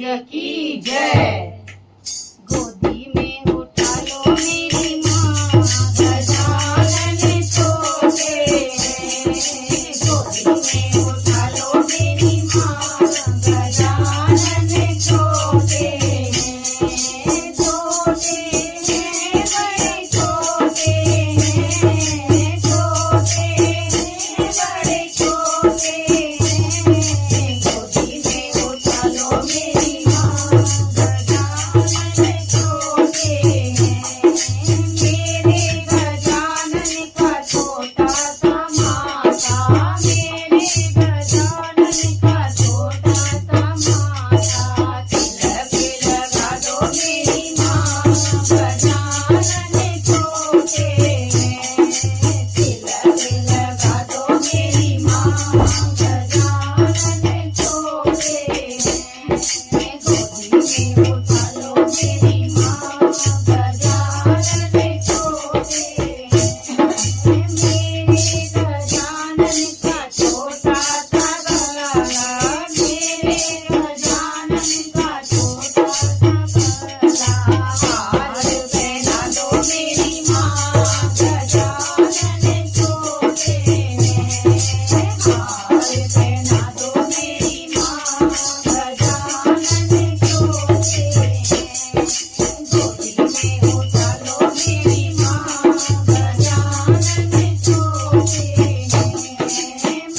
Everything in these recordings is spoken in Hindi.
की जय। गोदी में उठा लो मेरी माँ, गजानन छोटे हैं। गोदी में उठा लो मेरी माँ, गजानन छोटे हैं। छोटे हैं, बड़े छोटे हैं, छोटे हैं, बड़े छोटे हैं। गोदी में उठा लो मेरी माँ, गजानन छोटे हैं। मेरे गजानन का छोटा सा माथा, मेरे गजानन का छोटा सा माथा। तिलक लगा दो मेरी माँ, गजानन छोटे हैं। तिलक लगा दो मेरी माँ, गजानन छोटे हैं। गोदी में उठा लो मेरी माँ, गजानन छोटे हैं। मेरे गजानन का छोटा सा गला, मेरे गजानन का छोटा सा गला। हार पहना दो मेरी माँ, गजानन छोटे हैं। हार पहना दो मेरी माँ, गजानन छोटे हैं। गोदी में उठा लो मेरी माँ, गजानन छोटे हैं।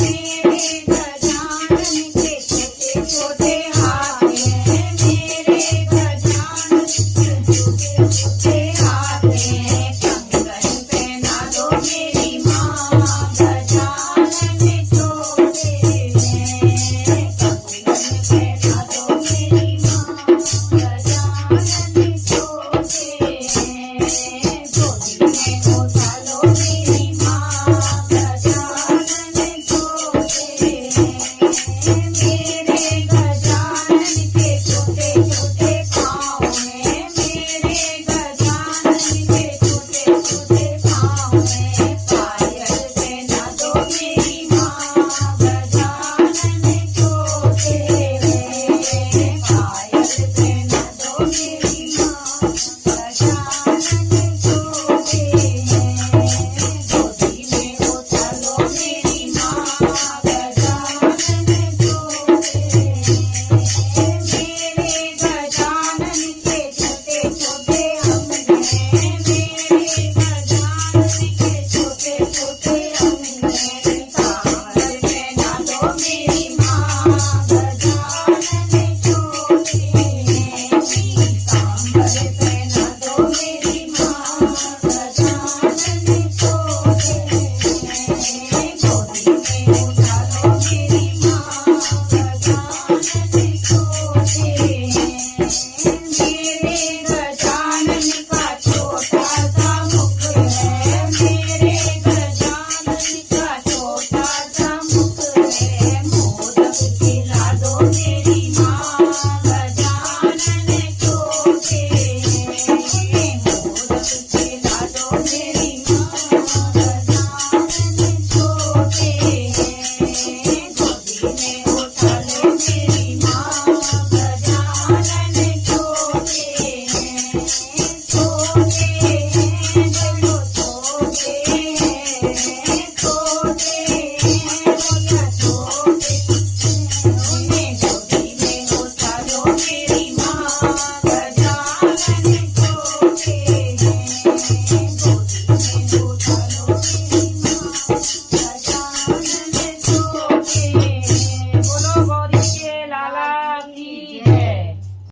मेरे गजानन के छोटे छोटे हाथ हैं, मेरे गजानन के छोटे छोटे हाथ हैं। कंगन पहना दो मेरी माँ, गजानन छोटे हैं। कंगन पहना दो मेरी माँ, गजानन छोटे हैं। गोदी में उठा लो मेरी माँ, गजानन छोटे हैं। मेरे गजानन के छोटे छोटे पाँव हैं, मेरे गजानन के छोटे छोटे पाँव हैं। पायल पहना दो मेरी माँ, गजानन छोटे हैं। पायल पहना दो मेरी माँ, गजानन छोटे हैं। गोदी में उठा लो मेरी माँ, गजानन छोटे हैं। मेरे गजानन के छोटे छोटे अंग हैं, मेरे गजानन के छोटे छोटे अंग हैं। कांवर पहना दो मेरी माँ, गजानन छोटे हैं। कांवर पहना दो मेरी माँ, गजानन छोटे हैं। गोदी में उठा लो मेरी माँ, गजानन छोटे हैं। मेरे गजानन का छोटा सा मुख है, मेरे गजानन का छोटा सा मुख है। मोदक खिला दो मेरी माँ, गजानन छोटे हैं। मोदक खिला दो मेरी माँ, गजानन छोटे हैं। गोदी में उठा लो मेरी माँ, गजानन छोटे हैं। छोटे हैं, बोलो छोटे हैं, छोटे हैं, बोला छोटे हैं। गोदी में उठा लो मेरी माँ, गजानन छोटे हैं। गोदी में